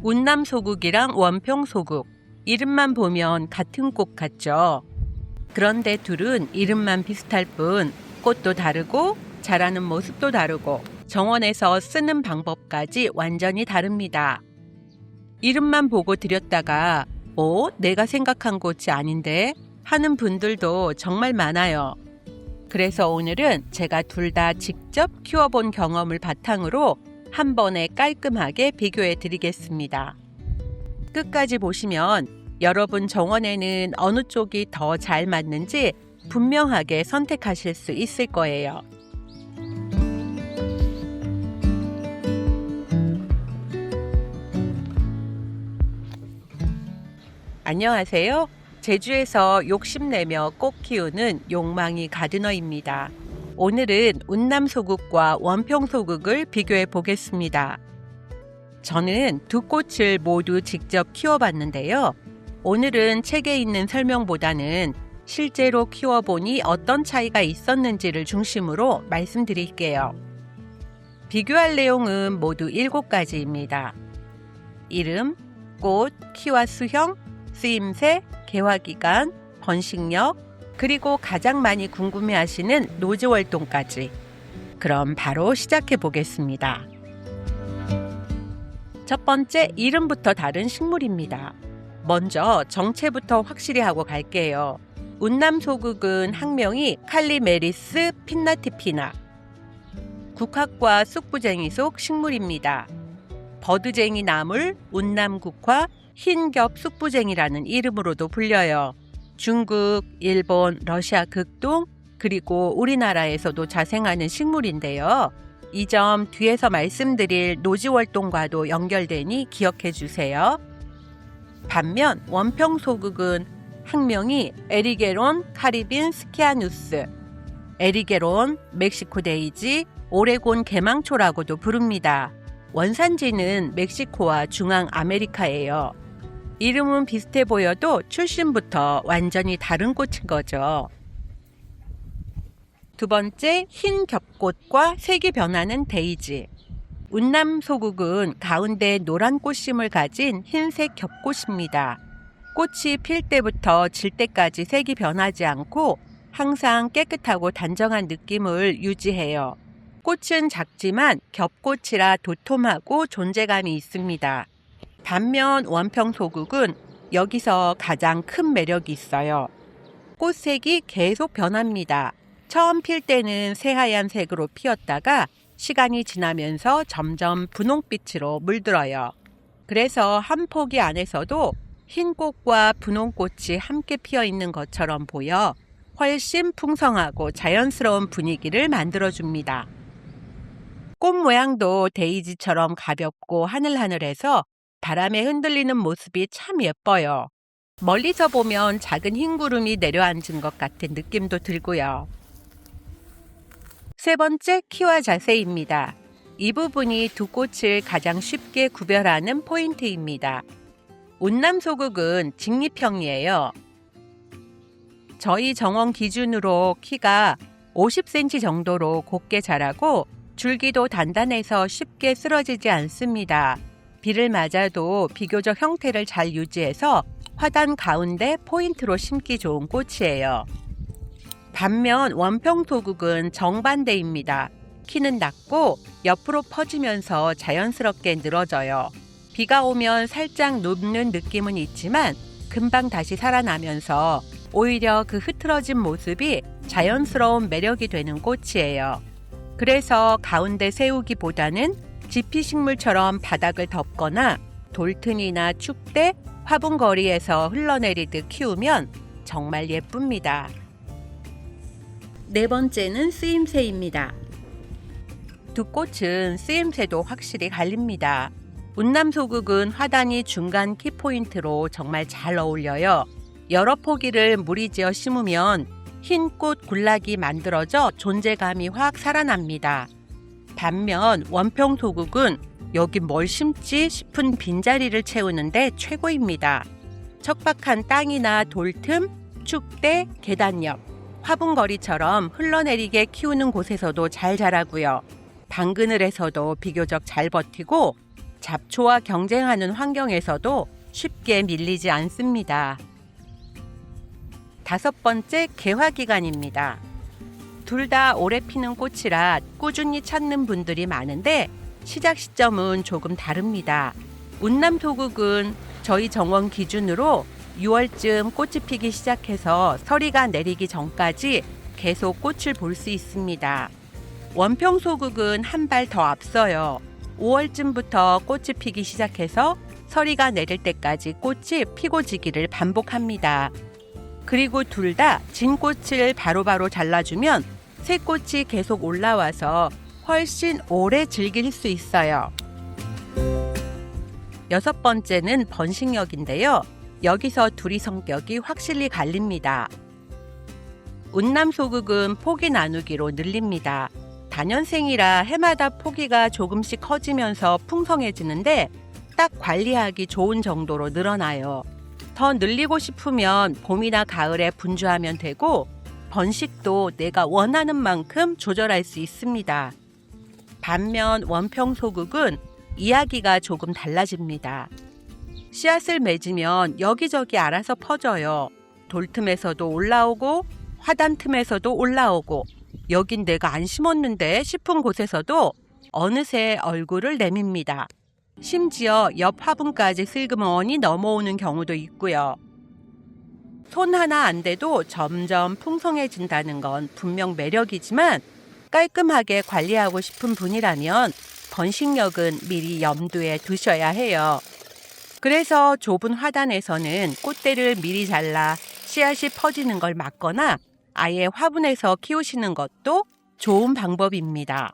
운남소국이랑 원평소국, 이름만 보면 같은 꽃 같죠? 그런데 둘은 이름만 비슷할 뿐 꽃도 다르고 자라는 모습도 다르고 정원에서 쓰는 방법까지 완전히 다릅니다. 이름만 보고 들였다가 내가 생각한 꽃이 아닌데 하는 분들도 정말 많아요. 그래서 오늘은 제가 둘 다 직접 키워본 경험을 바탕으로 한 번에 깔끔하게 비교해 드리겠습니다. 끝까지 보시면 여러분 정원에는 어느 쪽이 더 잘 맞는지 분명하게 선택하실 수 있을 거예요. 안녕하세요. 제주에서 욕심내며 꽃 키우는 욕망이 가드너입니다. 오늘은 운남소국과 원평소국을 비교해 보겠습니다. 저는 두 꽃을 모두 직접 키워봤는데요. 오늘은 책에 있는 설명보다는 실제로 키워보니 어떤 차이가 있었는지를 중심으로 말씀드릴게요. 비교할 내용은 모두 7가지입니다. 이름, 꽃, 키와 수형, 쓰임새, 개화기간, 번식력, 그리고 가장 많이 궁금해하시는 노즈월동까지. 그럼 바로 시작해 보겠습니다. 첫 번째, 이름부터 다른 식물입니다. 먼저 정체부터 확실히 하고 갈게요. 운남소국은 학명이 칼리메리스 pinnatifina. 국화과 쑥부쟁이 속 식물입니다. 버드쟁이 나물, 운남국화, 흰겹 쑥부쟁이라는 이름으로도 불려요. 중국, 일본, 러시아 극동, 그리고 우리나라에서도 자생하는 식물인데요. 이 점 뒤에서 말씀드릴 노지월동과도 연결되니 기억해 주세요. 반면 원평소국은 학명이 에리게론 카리빈 스키아누스, 에리게론, 멕시코 데이지, 오레곤 개망초라고도 부릅니다. 원산지는 멕시코와 중앙 아메리카예요. 이름은 비슷해 보여도 출신부터 완전히 다른 꽃인 거죠. 두 번째, 흰 겹꽃과 색이 변하는 데이지. 운남소국은 가운데 노란 꽃심을 가진 흰색 겹꽃입니다. 꽃이 필 때부터 질 때까지 색이 변하지 않고 항상 깨끗하고 단정한 느낌을 유지해요. 꽃은 작지만 겹꽃이라 도톰하고 존재감이 있습니다. 반면 원평소국은 여기서 가장 큰 매력이 있어요. 꽃색이 계속 변합니다. 처음 필 때는 새하얀 색으로 피었다가 시간이 지나면서 점점 분홍빛으로 물들어요. 그래서 한 포기 안에서도 흰 꽃과 분홍 꽃이 함께 피어 있는 것처럼 보여 훨씬 풍성하고 자연스러운 분위기를 만들어줍니다. 꽃 모양도 데이지처럼 가볍고 하늘하늘해서 바람에 흔들리는 모습이 참 예뻐요. 멀리서 보면 작은 흰 구름이 내려앉은 것 같은 느낌도 들고요. 세 번째, 키와 자세입니다. 이 부분이 두 꽃을 가장 쉽게 구별하는 포인트입니다. 운남소국은 직립형이에요. 저희 정원 기준으로 키가 50cm 정도로 곱게 자라고 줄기도 단단해서 쉽게 쓰러지지 않습니다. 비를 맞아도 비교적 형태를 잘 유지해서 화단 가운데 포인트로 심기 좋은 꽃이에요. 반면 원평소국은 정반대입니다. 키는 낮고 옆으로 퍼지면서 자연스럽게 늘어져요. 비가 오면 살짝 눕는 느낌은 있지만 금방 다시 살아나면서 오히려 그 흐트러진 모습이 자연스러운 매력이 되는 꽃이에요. 그래서 가운데 세우기보다는 지피식물처럼 바닥을 덮거나 돌틈이나 축대, 화분거리에서 흘러내리듯 키우면 정말 예쁩니다. 네 번째는 쓰임새입니다. 두 꽃은 쓰임새도 확실히 갈립니다. 운남소국은 화단이 중간 키포인트로 정말 잘 어울려요. 여러 포기를 무리지어 심으면 흰 꽃 군락이 만들어져 존재감이 확 살아납니다. 반면 원평소국은 여기 뭘 심지 싶은 빈자리를 채우는데 최고입니다. 척박한 땅이나 돌틈, 축대, 계단 옆, 화분거리처럼 흘러내리게 키우는 곳에서도 잘 자라고요. 방그늘에서도 비교적 잘 버티고 잡초와 경쟁하는 환경에서도 쉽게 밀리지 않습니다. 5번째, 개화 기간입니다. 둘 다 오래 피는 꽃이라 꾸준히 찾는 분들이 많은데 시작 시점은 조금 다릅니다. 운남소국은 저희 정원 기준으로 6월쯤 꽃이 피기 시작해서 서리가 내리기 전까지 계속 꽃을 볼 수 있습니다. 원평소국은 한 발 더 앞서요. 5월쯤부터 꽃이 피기 시작해서 서리가 내릴 때까지 꽃이 피고 지기를 반복합니다. 그리고 둘 다 진 꽃을 바로바로 잘라주면 새 꽃이 계속 올라와서 훨씬 오래 즐길 수 있어요. 6번째는 번식력인데요. 여기서 둘이 성격이 확실히 갈립니다. 운남소국은 포기 나누기로 늘립니다. 다년생이라 해마다 포기가 조금씩 커지면서 풍성해지는데 딱 관리하기 좋은 정도로 늘어나요. 더 늘리고 싶으면 봄이나 가을에 분주하면 되고 번식도 내가 원하는 만큼 조절할 수 있습니다. 반면 원평소국은 이야기가 조금 달라집니다. 씨앗을 맺으면 여기저기 알아서 퍼져요. 돌틈에서도 올라오고 화단 틈에서도 올라오고 여긴 내가 안 심었는데 싶은 곳에서도 어느새 얼굴을 내밉니다. 심지어 옆 화분까지 슬그머니 넘어오는 경우도 있고요. 손 하나 안 대도 점점 풍성해진다는 건 분명 매력이지만 깔끔하게 관리하고 싶은 분이라면 번식력은 미리 염두에 두셔야 해요. 그래서 좁은 화단에서는 꽃대를 미리 잘라 씨앗이 퍼지는 걸 막거나 아예 화분에서 키우시는 것도 좋은 방법입니다.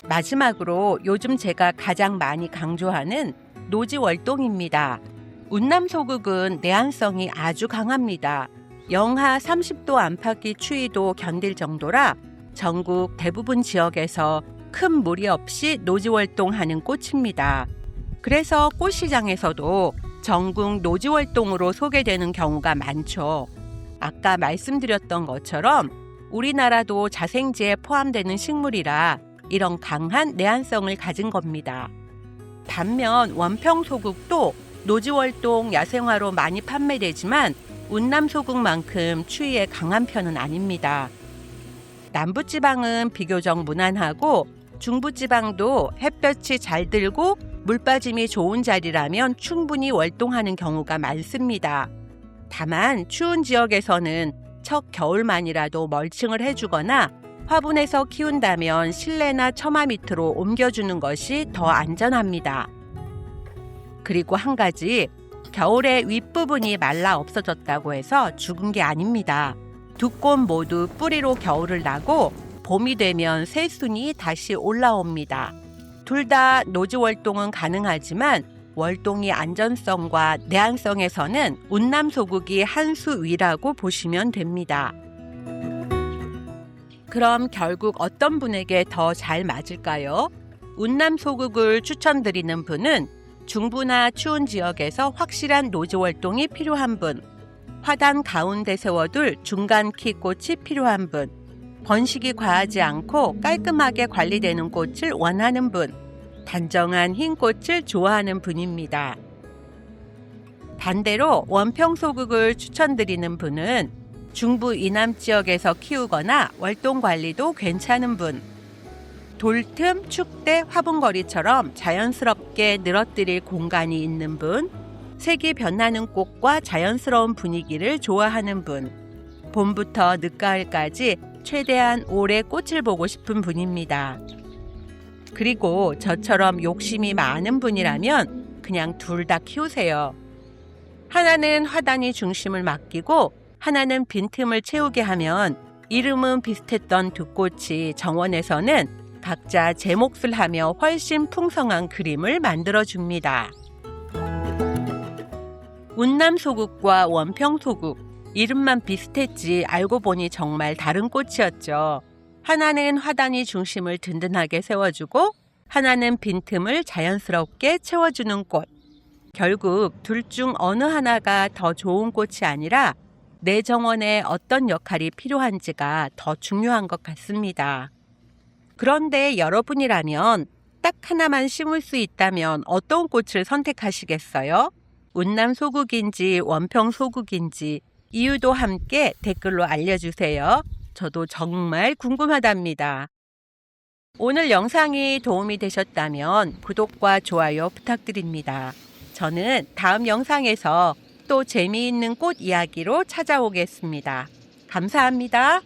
마지막으로 요즘 제가 가장 많이 강조하는 노지월동입니다. 운남소국은 내한성이 아주 강합니다. 영하 30도 안팎의 추위도 견딜 정도라 전국 대부분 지역에서 큰 무리 없이 노지월동하는 꽃입니다. 그래서 꽃시장에서도 전국 노지월동으로 소개되는 경우가 많죠. 아까 말씀드렸던 것처럼 우리나라도 자생지에 포함되는 식물이라 이런 강한 내한성을 가진 겁니다. 반면 원평소국도 노지월동 야생화로 많이 판매되지만 운남소국만큼 추위에 강한 편은 아닙니다. 남부지방은 비교적 무난하고 중부지방도 햇볕이 잘 들고 물 빠짐이 좋은 자리라면 충분히 월동하는 경우가 많습니다. 다만 추운 지역에서는 첫 겨울만이라도 멀칭을 해주거나 화분에서 키운다면 실내나 처마 밑으로 옮겨주는 것이 더 안전합니다. 그리고 한 가지, 겨울에 윗부분이 말라 없어졌다고 해서 죽은 게 아닙니다. 두 꽃 모두 뿌리로 겨울을 나고 봄이 되면 새순이 다시 올라옵니다. 둘 다 노지월동은 가능하지만 월동의 안전성과 내한성에서는 운남소국이 한 수 위라고 보시면 됩니다. 그럼 결국 어떤 분에게 더 잘 맞을까요? 운남소국을 추천드리는 분은 중부나 추운 지역에서 확실한 노지월동이 필요한 분, 화단 가운데 세워둘 중간 키 꽃이 필요한 분, 번식이 과하지 않고 깔끔하게 관리되는 꽃을 원하는 분, 단정한 흰 꽃을 좋아하는 분입니다. 반대로 원평소국을 추천드리는 분은 중부 이남 지역에서 키우거나 월동 관리도 괜찮은 분, 돌틈, 축대, 화분거리처럼 자연스럽게 늘어뜨릴 공간이 있는 분, 색이 변하는 꽃과 자연스러운 분위기를 좋아하는 분, 봄부터 늦가을까지 최대한 오래 꽃을 보고 싶은 분입니다. 그리고 저처럼 욕심이 많은 분이라면 그냥 둘 다 키우세요. 하나는 화단이 중심을 맡기고 하나는 빈틈을 채우게 하면 이름은 비슷했던 두 꽃이 정원에서는 각자 제 몫을 하며 훨씬 풍성한 그림을 만들어줍니다. 운남소국과 원평소국, 이름만 비슷했지 알고 보니 정말 다른 꽃이었죠. 하나는 화단이 중심을 든든하게 세워주고 하나는 빈틈을 자연스럽게 채워주는 꽃. 결국 둘 중 어느 하나가 더 좋은 꽃이 아니라 내 정원에 어떤 역할이 필요한지가 더 중요한 것 같습니다. 그런데 여러분이라면 딱 하나만 심을 수 있다면 어떤 꽃을 선택하시겠어요? 운남 소국인지 원평 소국인지 이유도 함께 댓글로 알려주세요. 저도 정말 궁금하답니다. 오늘 영상이 도움이 되셨다면 구독과 좋아요 부탁드립니다. 저는 다음 영상에서 또 재미있는 꽃 이야기로 찾아오겠습니다. 감사합니다.